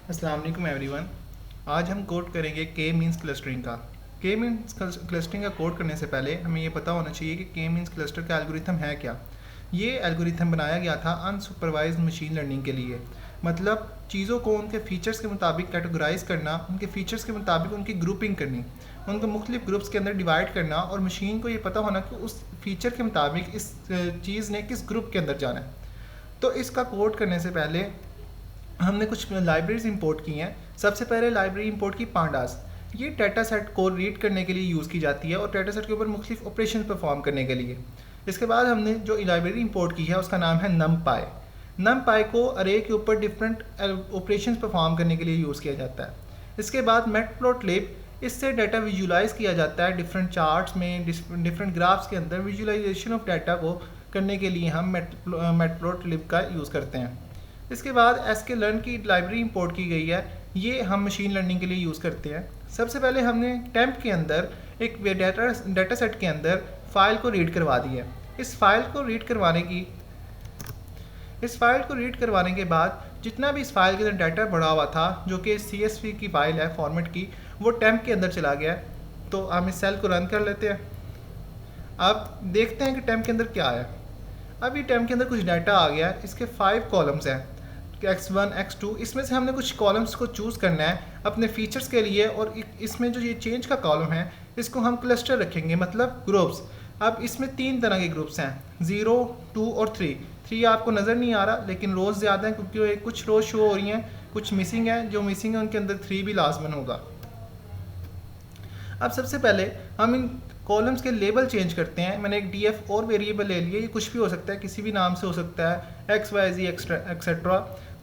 अस्सलाम वालेकुम एवरीवन। आज हम कोड करेंगे के मींस क्लस्टरिंग का। के मींस क्लस्टरिंग का कोड करने से पहले हमें ये पता होना चाहिए कि के मींस क्लस्टर का एल्गोरिथम है क्या। ये एल्गोरिथम बनाया गया था अनसुपरवाइज्ड मशीन लर्निंग के लिए। मतलब चीज़ों को उनके फीचर्स के मुताबिक कैटेगराइज करना, उनके फीचर्स के मुताबिक उनकी ग्रुपिंग करनी, उनको मुख्तलिफ ग्रुप्स के अंदर डिवाइड करना और मशीन को ये पता होना कि उस फीचर के मुताबिक इस चीज़ ने किस ग्रुप के अंदर जाना है। तो इसका कोड करने से पहले हमने कुछ लाइब्रेरीज इंपोर्ट की हैं। सबसे पहले लाइब्रेरी इंपोर्ट की पांडास। ये डाटा सेट को रीड करने के लिए यूज़ की जाती है और डाटा सेट के ऊपर मुख्तलिफ ऑपरेशन परफॉर्म करने के लिए। इसके बाद हमने जो लाइब्रेरी इंपोर्ट की है उसका नाम है नमपाई। नमपाई को अरे के ऊपर डिफरेंट ऑपरेशन परफॉर्म करने के लिए यूज़ किया जाता है। इसके बाद मैटप्लॉटलिब, इससे डाटा विजुलाइज किया जाता है डिफरेंट चार्ट्स में, डिफरेंट ग्राफ्स के अंदर विजुलाइजेशन ऑफ डाटा को करने के लिए हम मैटप्लॉटलिब का यूज़ करते हैं। इसके बाद sklearn की लाइब्रेरी इंपोर्ट की गई है। ये हम मशीन लर्निंग के लिए यूज़ करते हैं। सबसे पहले हमने टेम्प के अंदर एक डाटा सेट के अंदर फ़ाइल को रीड करवा दी है। इस फाइल को रीड करवाने के बाद जितना भी इस फाइल के अंदर डाटा बढ़ा हुआ था, जो कि CSV की फ़ाइल है फॉर्मेट की, वो टेम्प के अंदर चला गया है। तो हम इस सेल को रन कर लेते हैं। अब देखते हैं कि टेम्प के अंदर क्या है। अब ये टेम्प के अंदर कुछ डाटा आ गया है। इसके 5 कॉलम्स हैं, x1 x2। इसमें से हमने कुछ कॉलम्स को चूज़ करना है अपने फीचर्स के लिए, और इसमें जो ये चेंज का कॉलम है इसको हम क्लस्टर रखेंगे, मतलब ग्रुप्स। अब इसमें 3 तरह के ग्रुप्स हैं, 0, 2 और 3 आपको नज़र नहीं आ रहा, लेकिन रोज़ ज़्यादा है क्योंकि कुछ रोज़ शो हो रही हैं, कुछ मिसिंग है। जो मिसिंग है उनके अंदर 3 भी लाजमन होगा। अब सबसे पहले हम इन कॉलम्स के लेबल चेंज करते हैं। मैंने एक df और वेरिएबल ले लिया, ये कुछ भी हो सकता है, किसी भी नाम से हो सकता है, XYZ एक्सेट्रा।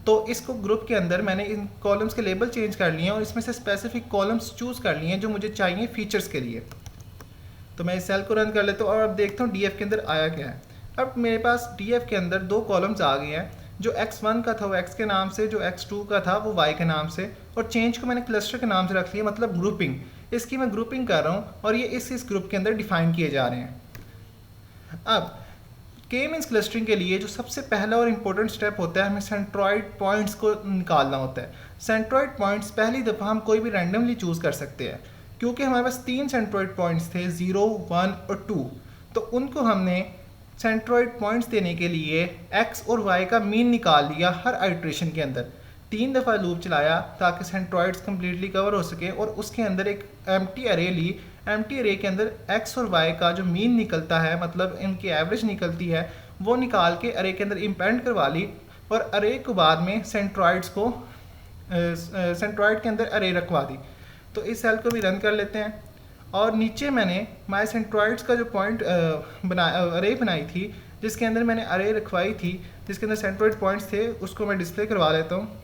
तो इसको ग्रुप के अंदर मैंने इन कॉलम्स के लेबल चेंज कर लिए हैं और इसमें से स्पेसिफिक कॉलम्स चूज़ कर लिए हैं जो मुझे चाहिए फीचर्स के लिए। तो मैं इस सेल को रन कर लेता हूँ और अब देखता हूँ DF के अंदर आया क्या है। अब मेरे पास DF के अंदर 2 कॉलम्स आ गए हैं। जो x1 का था वो x के नाम से, जो x2 का था वो y के नाम से, और चेंज को मैंने क्लस्टर के नाम से रख लिया, मतलब ग्रुपिंग। इसकी मैं ग्रुपिंग कर रहा हूँ और ये इस ग्रुप के अंदर डिफाइन किए जा रहे हैं। अब के मींस क्लस्टरिंग के लिए जो सबसे पहला और इम्पोर्टेंट स्टेप होता है, हमें सेंट्रॉइड पॉइंट्स को निकालना होता है। सेंट्रॉइड पॉइंट्स पहली दफ़ा हम कोई भी रैंडमली चूज़ कर सकते हैं, क्योंकि हमारे पास 3 सेंट्रॉइड पॉइंट्स थे, 0, 1 और 2। तो उनको हमने सेंट्रॉइड पॉइंट्स देने के लिए x और y का मीन निकाल लिया हर आइट्रेशन के अंदर। 3 दफ़ा लूप चलाया ताकि सेंट्रॉइड्स कम्प्लीटली कवर हो सके, और उसके अंदर एक एम्प्टी अरे ली। एम्प्टी अरे के अंदर x और y का जो मीन निकलता है, मतलब इनकी एवरेज निकलती है, वो निकाल के अरे के अंदर इम्पेंड करवा ली, और अरे को बाद में सेंट्रॉइड्स को सेंट्रॉइड के अंदर अरे रखवा दी। तो इस सेल को भी रन कर लेते हैं। और नीचे मैंने माई सेंट्रॉइड्स का जो पॉइंट अरे बनाई थी, जिसके अंदर मैंने अरे रखवाई थी, जिसके अंदर सेंट्रॉइड पॉइंट्स थे, उसको मैं डिस्प्ले करवा लेता हूँ।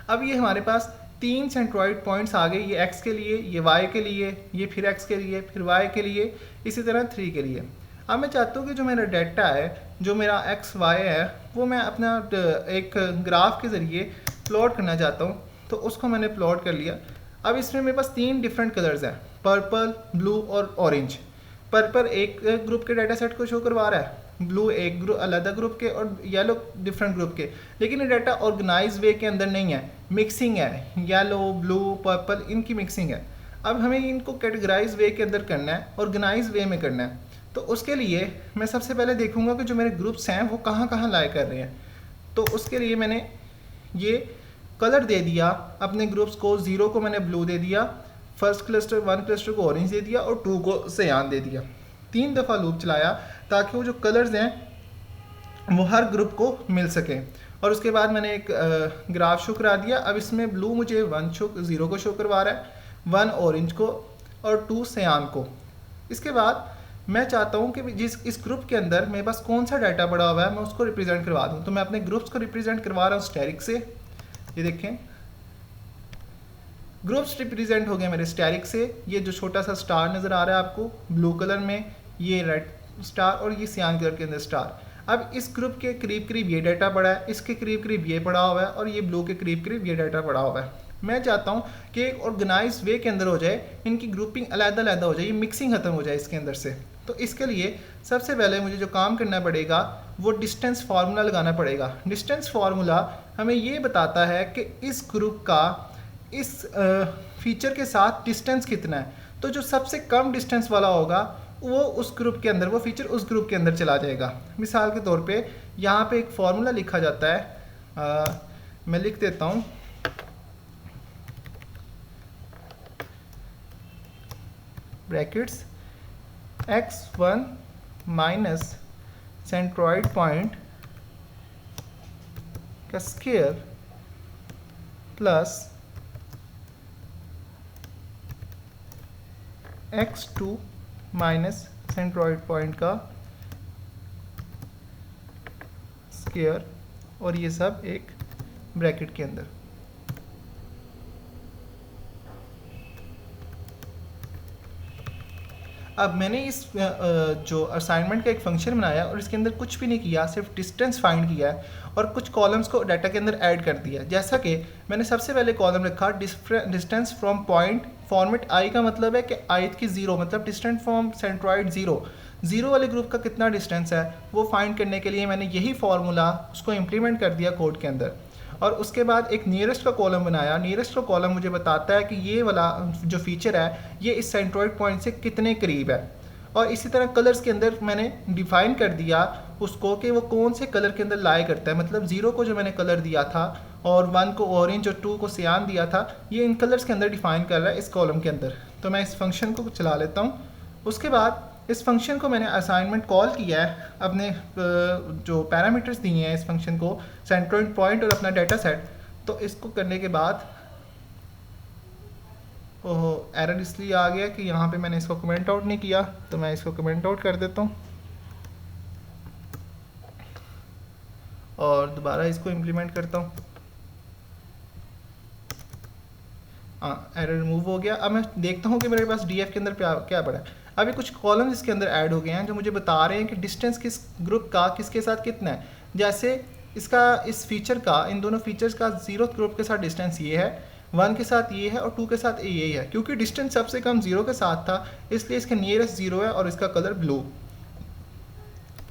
अब ये हमारे पास 3 सेंट्रॉइड पॉइंट्स आ गए, ये x के लिए, ये y के लिए, ये फिर x के लिए, फिर y के लिए, इसी तरह 3 के लिए। अब मैं चाहता हूँ कि जो मेरा डाटा है, जो मेरा x y है, वो मैं अपना एक ग्राफ के ज़रिए प्लॉट करना चाहता हूँ। तो उसको मैंने प्लॉट कर लिया। अब इसमें मेरे पास 3 डिफरेंट कलर्स हैं, पर्पल, ब्लू और ऑरेंज। पर्पल एक ग्रुप के डाटा सेट को शो करवा रहा है, ब्लू एक अलग ग्रुप के, और येलो डिफरेंट ग्रुप के। लेकिन ये डाटा ऑर्गेनाइज वे के अंदर नहीं है, मिक्सिंग है, येलो, ब्लू, पर्पल, इनकी मिक्सिंग है। अब हमें इनको कैटेगराइज वे के अंदर करना है, ऑर्गेनाइज वे में करना है। तो उसके लिए मैं सबसे पहले देखूंगा कि जो मेरे ग्रुप्स हैं वो कहाँ कहाँ लाई कर रहे हैं। तो उसके लिए मैंने ये कलर दे दिया अपने ग्रुप्स को। 0 को मैंने ब्लू दे दिया, फर्स्ट क्लस्टर 1 क्लस्टर को ऑरेंज दे दिया, और 2 को सयान दे दिया। 3 दफ़ा लूप चलाया ताकि वो जो कलर्स हैं वो हर ग्रुप को मिल सकें। और उसके बाद मैंने एक ग्राफ शो करा दिया। अब इसमें ब्लू मुझे 0 को शो करवा रहा है, 1 ऑरेंज को, और 2 सयान को। इसके बाद मैं चाहता हूँ कि जिस इस ग्रुप के अंदर मेरे पास कौन सा डाटा पड़ा हुआ है मैं उसको रिप्रेजेंट करवा दूँ। तो मैं अपने ग्रुप्स को रिप्रेजेंट करवा रहा हूँ स्टैरिक से। ये देखें, ग्रुप्स रिप्रेजेंट हो गए मेरे स्टैरिक से। ये जो छोटा सा स्टार नज़र आ रहा है आपको ब्लू कलर में, ये रेड स्टार, और ये सियान कलर के अंदर स्टार। अब इस ग्रुप के करीब करीब ये डाटा पड़ा है, इसके करीब करीब ये पड़ा हुआ है, और ये ब्लू के करीब करीब ये डाटा पड़ा हुआ है। मैं चाहता हूँ कि एक ऑर्गेनाइज वे के अंदर हो जाए, इनकी ग्रुपिंग अलग-अलग हो जाए, ये मिक्सिंग ख़त्म हो जाए इसके अंदर से। तो इसके लिए सबसे पहले मुझे जो काम करना पड़ेगा वो डिस्टेंस फार्मूला लगाना पड़ेगा। डिस्टेंस फार्मूला हमें ये बताता है कि इस ग्रुप का इस फीचर के साथ डिस्टेंस कितना है। तो जो सबसे कम डिस्टेंस वाला होगा वो उस ग्रुप के अंदर, वो फीचर उस ग्रुप के अंदर चला जाएगा। मिसाल के तौर पे यहाँ पे एक फार्मूला लिखा जाता है, मैं लिख देता हूँ। Brackets x1 minus centroid point का square plus x2 minus centroid point का स्क्वायर, और ये सब एक ब्रैकेट के अंदर। अब मैंने इस जो असाइनमेंट का एक फंक्शन बनाया और इसके अंदर कुछ भी नहीं किया, सिर्फ डिस्टेंस फाइंड किया है और कुछ कॉलम्स को डाटा के अंदर ऐड कर दिया। जैसा कि मैंने सबसे पहले कॉलम रखा डिस्टेंस फ्रॉम पॉइंट, फॉर्मेट आई का मतलब है कि आयत की ज़ीरो, मतलब डिस्टेंस फ्रॉम सेंट्रॉइड ज़ीरो वाले ग्रुप का कितना डिस्टेंस है वो फाइंड करने के लिए मैंने यही फार्मूला उसको इम्प्लीमेंट कर दिया कोड के अंदर। और उसके बाद एक नियरेस्ट का कॉलम बनाया। नियरेस्ट का कॉलम मुझे बताता है कि ये वाला जो फीचर है ये इस सेंट्रॉइड पॉइंट से कितने करीब है। और इसी तरह कलर्स के अंदर मैंने डिफाइन कर दिया उसको कि वो कौन से कलर के अंदर लाई करता है। मतलब 0 को जो मैंने कलर दिया था और 1 को ऑरेंज और 2 को सियान दिया था, ये इन कलर्स के अंदर डिफाइन कर रहा है इस कॉलम के अंदर। तो मैं इस फंक्शन को चला लेता हूँ। उसके बाद इस फंक्शन को मैंने असाइनमेंट कॉल किया है, अपने जो पैरामीटर्स दिए हैं इस फंक्शन को, सेंट्रॉइड पॉइंट और अपना डाटा सेट। तो इसको करने के बाद ओह एरर इसलिए आ गया कि यहाँ पे मैंने इसको कमेंट आउट नहीं किया, तो मैं इसको कमेंट आउट कर देता हूँ और दोबारा इसको इम्प्लीमेंट करता हूँ। हाँ, एरर रिमूव हो गया। अब मैं देखता हूँ कि मेरे पास डीएफ के अंदर क्या पड़ा है। अभी कुछ कॉलम इसके अंदर ऐड हो गए हैं जो मुझे बता रहे हैं कि डिस्टेंस किस ग्रुप का किसके साथ कितना है। जैसे इसका इस फीचर का, इन दोनों फीचर्स का 0 ग्रुप के साथ डिस्टेंस ये है, 1 के साथ ये है और 2 के साथ ये है। क्योंकि डिस्टेंस सबसे कम 0 के साथ था इसलिए इसका नियरेस्ट 0 है और इसका कलर ब्लू।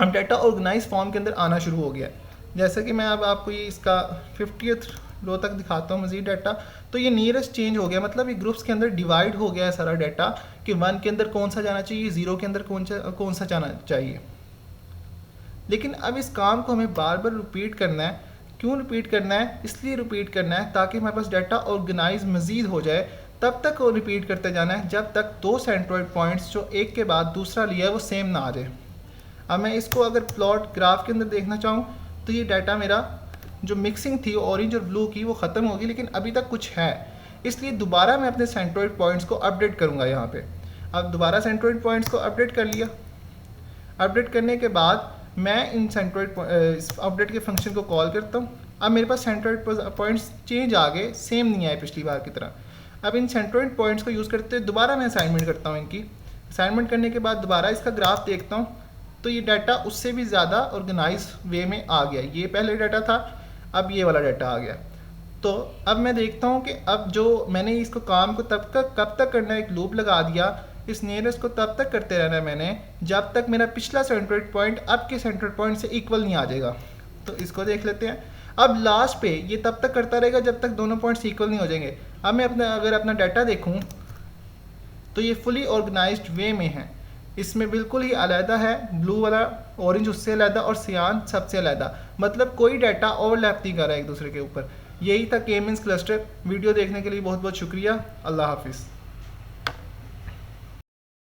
अब डाटा ऑर्गेनाइज फॉर्म के अंदर आना शुरू हो गया। जैसे कि मैं अब आपको ये इसका 50th रो तक दिखाता हूँ मज़ीद डाटा। तो ये नियरेस्ट चेंज हो गया, मतलब ये ग्रुप्स के अंदर डिवाइड हो गया है सारा डाटा कि 1 के अंदर कौन सा जाना चाहिए, 0 के अंदर कौन सा जाना चाहिए। लेकिन अब इस काम को हमें बार बार रिपीट करना है। क्यों रिपीट करना है? इसलिए रिपीट करना है ताकि हमारे पास डाटा ऑर्गेनाइज मज़ीद हो जाए। तब तक वो रिपीट करते जाना है जब तक 2 सेंट्रॉइड पॉइंट्स जो एक के बाद दूसरा लिया है वो सेम ना आ जाए। अब मैं इसको अगर प्लॉट ग्राफ के अंदर देखना चाहूँ तो ये डाटा मेरा जो मिक्सिंग थी ऑरेंज और ब्लू की वो ख़त्म होगी, लेकिन अभी तक कुछ है। इसलिए दोबारा मैं अपने सेंट्रॉइड पॉइंट्स को अपडेट करूँगा यहाँ पे। अब दोबारा सेंट्रॉइड पॉइंट्स को अपडेट कर लिया। अपडेट करने के बाद मैं इन सेंट्रॉइड अपडेट के फंक्शन को कॉल करता हूँ। अब मेरे पास सेंट्रॉइड पॉइंट्स चेंज आ गए, सेम नहीं आए पिछली बार की तरह। अब इन सेंट्रॉइड पॉइंट्स को यूज़ करते हुए दोबारा मैं असाइनमेंट करता हूँ इनकी। असाइनमेंट करने के बाद दोबारा इसका ग्राफ देखता हूँ तो ये डाटा उससे भी ज़्यादा ऑर्गेनाइज वे में आ गया। ये पहले डाटा था, अब ये वाला डाटा आ गया। तो अब मैं देखता हूँ कि अब जो मैंने इसको काम को कब तक करना है, एक लूप लगा दिया। इस नियरेस्ट को तब तक करते रहना है मैंने जब तक मेरा पिछला सेंट्रॉइड पॉइंट अब के सेंट्रॉइड पॉइंट से इक्वल नहीं आ जाएगा। तो इसको देख लेते हैं। अब लास्ट पे ये तब तक करता रहेगा जब तक दोनों पॉइंट्स इक्वल नहीं हो जाएंगे। अब मैं अगर अपना डाटा देखूँ तो ये फुली ऑर्गेनाइज्ड वे में है। इसमें बिल्कुल ही अलहदा है, ब्लू वाला ऑरेंज उससे अलहदा और सियान सबसे अलहदा। मतलब कोई डाटा ओवरलैप नहीं कर रहा है एक दूसरे के ऊपर। यही था K-मींस क्लस्टर। वीडियो देखने के लिए बहुत बहुत शुक्रिया। अल्लाह हाफिज़।